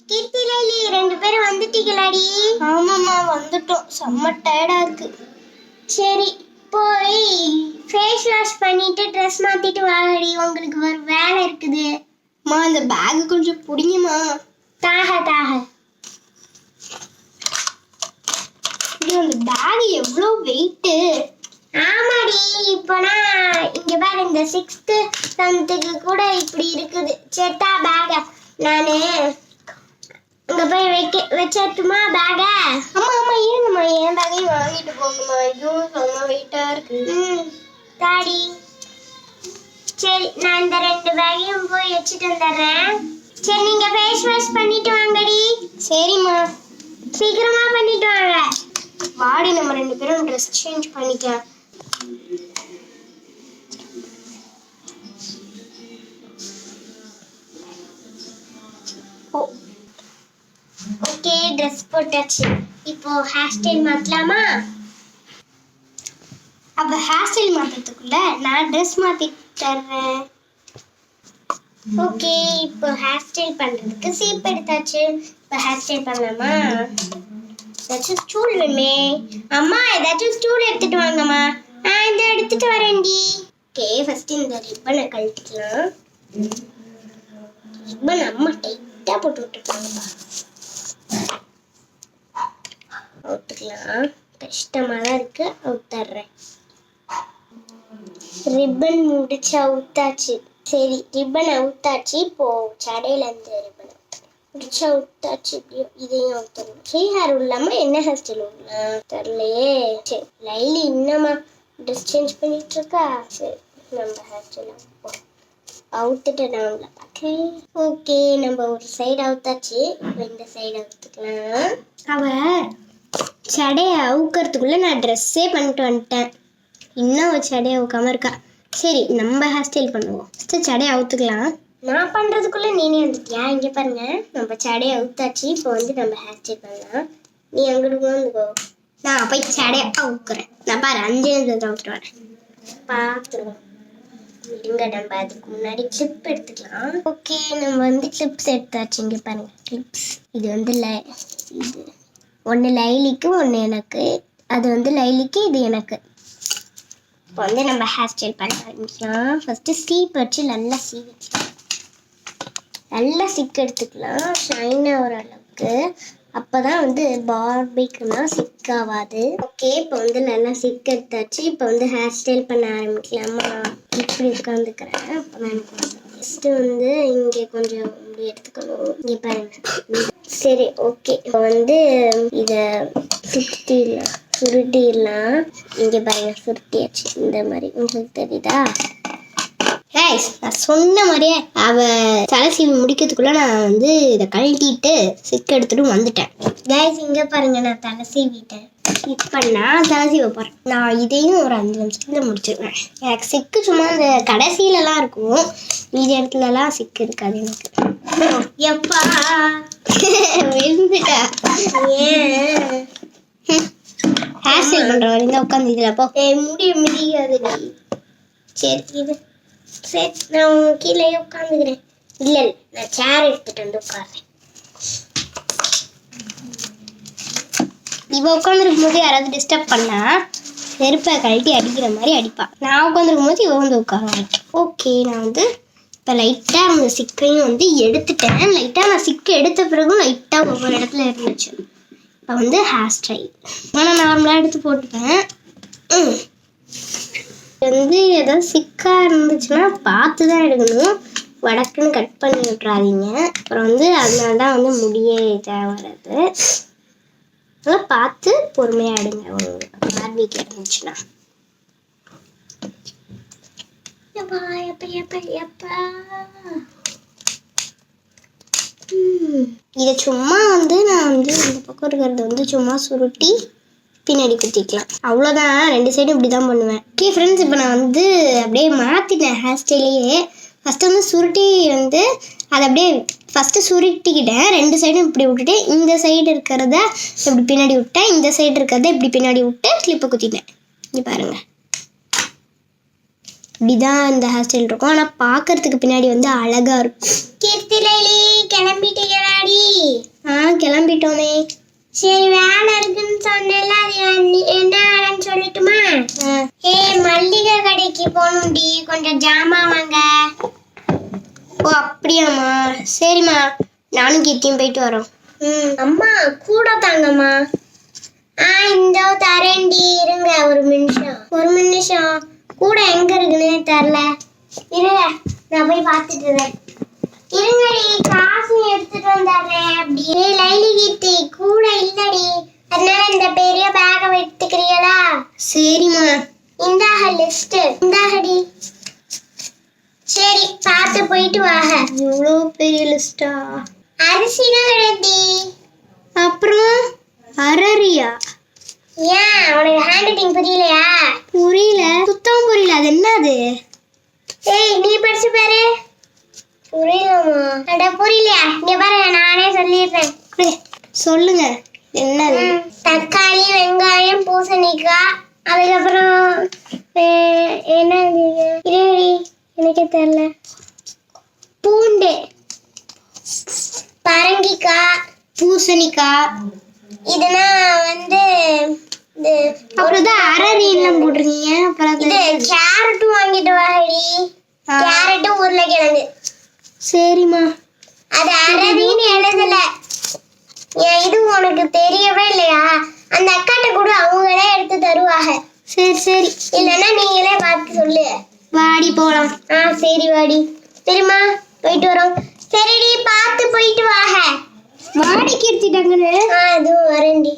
கீர்த்தி லைலி ரெண்டு பேரும் வந்துட்டீங்களாடி? ஆமாம்மா வந்துட்டோம். செம்ம டயர்டா இருக்கு. சரி போய் ஃபேஸ் வாஷ் பண்ணிட்டு ட்ரெஸ் மாத்திட்டு வாங்கடி, உங்களுக்கு ஒரு வேலை இருக்குது. அம்மா இந்த பேக் கொஞ்சம் பிடிங்கம்மா. தாக அந்த பேக் எவ்வளோ வெயிட்டு. ஆமாடி, இப்போனா இங்க பாரு, இந்த 6th 10th கூட இப்படி இருக்குது. செட்டா பேக நானு அங்க போய் வச்சட்டுமா பேக? ஆமா இருங்கம்மா, என் பேக்கையும் வாங்கிட்டு போங்கம்மா. இதுவும் செம்ம வெயிட்டா இருக்கு. தாடி சரி, நான் இந்த 2 பேக்கையும் போய் வச்சுட்டு வந்துடுறேன். சரி நீங்க ஃபேஸ் வாஷ் பண்ணிட்டு வாங்கடி. சரிம்மா, சீக்கிரமா பண்ணிட்டு வாங்க. வாடி நம்ம 2 பேரும் ட்ரெஸ் சேஞ்ச் பண்ணிக்கலாம். ஓகே, ட்ரெஸ் போட்டாச்சு. இப்போ ஹேர் ஸ்டைல் மாத்தலாமா? அப்ப ஹேர் ஸ்டைல் மாத்துறதுக்குள்ள நான் ட்ரெஸ் மாத்தி தர்றேன். ஓகே, இப்போ ஹேர் ஸ்டைல் பண்றதுக்கு சீப் எடுத்தாச்சு. இப்போ ஹேர் ஸ்டைல் பண்ணலாமா? ஏதாச்சும் ஸ்டூல் வேணுமே. அம்மா ஏதாச்சும் ஸ்டூல் எடுத்துட்டு வாங்கம்மா. இந்த எடுத்துட்டு வரேன்டி. ஓகே, ஃபர்ஸ்ட் இந்த ரிப்பனை கழட்டிக்கலாம். ரிப்பன் அம்மா டைட்டா போட்டு விட்டுருக்காங்கப்பா. அவுத்துக்கலாம். கஷ்டமா தான் இருக்கு, அவுத்தர்றேன். ரிப்பன் முடிச்சு அவுத்தாச்சு. சரி, ரிப்பன் அவுத்தாச்சு. இப்போ சடையில இருந்து ரிப்பன் முடிச்சு அவுத்தாச்சு. இப்படியும் இதையும் அவுத்தணும். ஃப்ரீ ஹேர் இல்லாம என்ன ஹேர் ஸ்டைல் விடலாம் தெரியலையே. சரி, லைலி இன்னமா ட்ரெஸ் சேஞ்ச் பண்ணிட்டு இருக்கா. சரி, நம்ம ஹேர் ஸ்டைல் அவுத்துட்டு நான் உங்களை பார்க்கேன். ஓகே, நம்ம ஒரு சைடு அவுத்தாச்சு. இப்போ இந்த சைடு அவுத்துக்கலாம். அவ சடையை அவுக்கிறதுக்குள்ள நான் ட்ரெஸ்ஸே பண்ணிட்டு வந்துட்டேன். இன்னும் அவள் சடையை அவுக்காம இருக்கா. சரி, நம்ம ஹேர் ஸ்டைல் பண்ணுவோம். ஃபஸ்ட்டு சடையை அவுத்துக்கலாம். நான் பண்றதுக்குள்ள நீனே வந்துட்டியா? இங்க பாருங்க, நம்ம சடையை அவுத்தாச்சு. இப்போ வந்து நம்ம ஹேர் ஸ்டைல் பண்ணலாம். நீ அங்கிட்டு வந்துக்கோ, நான் போய் சடையை அவுக்குறேன். நான் பாரு 5 நிமிஷத்துல அவுத்துட்டு வரேன். பார்த்துருவோம். இருங்க, நம்ம அதுக்கு முன்னாடி கிளிப் எடுத்துக்கலாம். ஓகே, நம்ம வந்து கிளிப்ஸ் எடுத்தாச்சு. இங்க பாருங்க கிளிப்ஸ். இது வந்து இது ஒன்று லைலிக்கு, ஒன்று எனக்கு. அது வந்து லைலிக்கு, இது எனக்கு. இப்போ வந்து நம்ம ஹேர் ஸ்டைல் பண்ண ஆரம்பிக்கலாம். ஃபஸ்ட்டு சீப் வச்சு நல்லா சீவிக்கலாம். நல்லா சிக் எடுத்துக்கலாம், ஷைனாக வர அளவுக்கு. அப்போ தான் வந்து பார்பிக்குன்னா சிக் ஆகாது. ஓகே, இப்போ வந்து நல்லா சிக் எடுத்தாச்சு. இப்போ வந்து ஹேர் ஸ்டைல் பண்ண ஆரம்பிக்கலாமா? இப்படி உட்காந்துக்கிறேன். அப்போ தான் எனக்கு ஃபஸ்ட்டு வந்து இங்கே கொஞ்சம் இப்படி எடுத்துக்கணும். இங்கே பாருங்க. சரி, ஓகே, இப்போ வந்து இதை சுருட்டிடலாம். இங்கே பாருங்க, சுருட்டியாச்சு. இந்த மாதிரி உங்களுக்கு தெரியுதா? கைஸ், நான் சொன்ன மாதிரியே அவள் தலை சீவி முடிக்கிறதுக்குள்ள நான் வந்து இதை கழட்டிட்டு சிக் எடுத்துட்டு வந்துட்டேன். கைஸ், இங்கே பாருங்க, நான் தலை சீவிட்டேன். இப்போ நான் தலை சீவ போகிறேன். நான் இதையும் ஒரு 5 நிமிஷத்தில் முடிச்சிருவேன். எனக்கு சிக்கு சும்மா இந்த கடைசியிலலாம் இருக்கும், மீதி இடத்துலலாம் சிக்கு இருக்காது எனக்கு. எப்பா விழுந்துட்டா. ஏன் ஹேர் ஸ்டைல் பண்ணுற வரைக்கும் உட்காந்து இதில் போ. முடியாது. சரி, இது சரி, நான் கீழே உட்காந்துக்கிறேன். இல்லை, நான் சேர் எடுத்துட்டு வந்து உட்காடுறேன். இவ உட்காந்துருக்கும் போது யாராவது டிஸ்டர்ப் பண்ணா செருப்பை கழட்டி அடிக்கிற மாதிரி அடிப்பா. நான் உட்காந்துருக்கும் போது இவ வந்து உட்கார. ஓகே, நான் வந்து இப்போ லைட்டாக அந்த சிக்கையும் வந்து எடுத்துட்டேன். லைட்டாக நான் சிக்கு எடுத்த பிறகும் லைட்டாக ஒவ்வொரு இடத்துல இருந்துச்சு. இப்போ வந்து ஹேர் ஸ்டைல் நான் நார்மலாக எடுத்து போட்டுப்பேன். வந்து ஏதாவது சிக்காக இருந்துச்சுன்னா பார்த்து தான் எடுக்கணும். வடக்குன்னு கட் பண்ணி விட்றாதீங்க. அப்புறம் வந்து அதனால தான் வந்து முடியே இதாக வர்றது. அதெல்லாம் பார்த்து பொறுமையாக எடுங்க. உங்களுக்கு பார்பிக்கு இருந்துச்சுன்னா. இதை சும்மா வந்து நான் வந்து இந்த பக்கம் இருக்கிறத வந்து சும்மா சுருட்டி பின்னாடி குத்திக்கலாம். அவ்வளோதான், 2 சைடும் இப்படி தான் பண்ணுவேன். ஓகே ஃப்ரெண்ட்ஸ், இப்போ நான் வந்து அப்படியே மாற்றிட்டேன் ஹேர் ஸ்டைலையே. ஃபஸ்ட்டு வந்து சுருட்டி வந்து அதை அப்படியே ஃபஸ்ட்டு சுருட்டிக்கிட்டேன். 2 சைடும் இப்படி விட்டுட்டு இந்த சைடு இருக்கிறத இப்படி பின்னாடி விட்டேன், இந்த சைடு இருக்கிறத இப்படி பின்னாடி விட்டு கிளிப்பை குத்திட்டேன். இங்கே பாருங்கள், இப்படிதான் இந்த ஹேர் ஸ்டைல் இருக்கும். ஆனா பார்க்கறதுக்கு பின்னாடி வந்து அழகா இருக்கும். கீர்த்தி லைலி கிளம்பிட்டீங்களாடி? கிளம்பிட்டோமே. சரி வேலை இருக்குன்னு சொன்னேன்ல, அது என்ன வேலைன்னு சொல்லட்டுமா? மல்லிகை கடைக்கு போகணும்டி, கொஞ்சம் ஜாமான் வாங்க. ஓ அப்படியாம்மா, சரிம்மா, நானும் கீர்த்தியும் போயிட்டு வரோம். அம்மா கூட தாங்கம்மா. இந்த தரேன்டி, இருங்க ஒரு நிமிஷம். கூட எங்க இருக்குன்னு தெரியல, இருங்க நான் போய் பார்த்துட்டு வரேன். இருங்கடி, காசு எடுத்துட்டு வந்துடுறேன். அப்படியே லைலி கீர்த்தி கூட இல்லடி, அதனால இந்த பெரிய பேக்கை எடுத்துக்கிறீங்களா? சரிம்மா. இந்தாக லிஸ்ட், இந்தாகடி. சரி பார்த்து போயிட்டு வாங்க. இவ்வளோ பெரிய லிஸ்டா? அரிசி தான் கிடையாது. அப்புறம் அரரியா? ஏன் உனக்கு ஹேண்ட் ரைட்டிங் புரியலையா? புரியல, சுத்தம் புரியல. அது என்னது? நீ படிச்சு பாரு. புரியலமா? அட புரியலையா? இங்க பாரு, நானே சொல்லிடுறேன். சொல்லுங்க என்னது? தக்காளி, வெங்காயம், பூசணிக்காய், அதுக்கப்புறம் என்னது எனக்கே தெரியல. பூண்டு, பரங்கிக்காய், பூசணிக்காய், இதெல்லாம் வந்து அப்புறம் அரரியெல்லாம் போட்டிருக்கீங்க. அப்புறம் இது கேரட்டும் வாங்கிட்டு வாடி. கேரட்டும் உருளைக்கிழங்கு. சரிம்மா. அது அரரின்னு எழுதல. இது உனக்கு தெரியவே இல்லையா? அந்த அக்காட்ட கூட அவங்களே எடுத்து தருவாங்க. சரி. இல்லைன்னா நீங்களே பார்த்து சொல்லு. வாடி போலாம். சரி வாடி. சரிம்மா, போயிட்டு வரோம். சரிடி, பார்த்து போயிட்டு வாங்க. வாடி கீர்த்திட்டாங்கன்னு. அதுவும் வரேன்டி.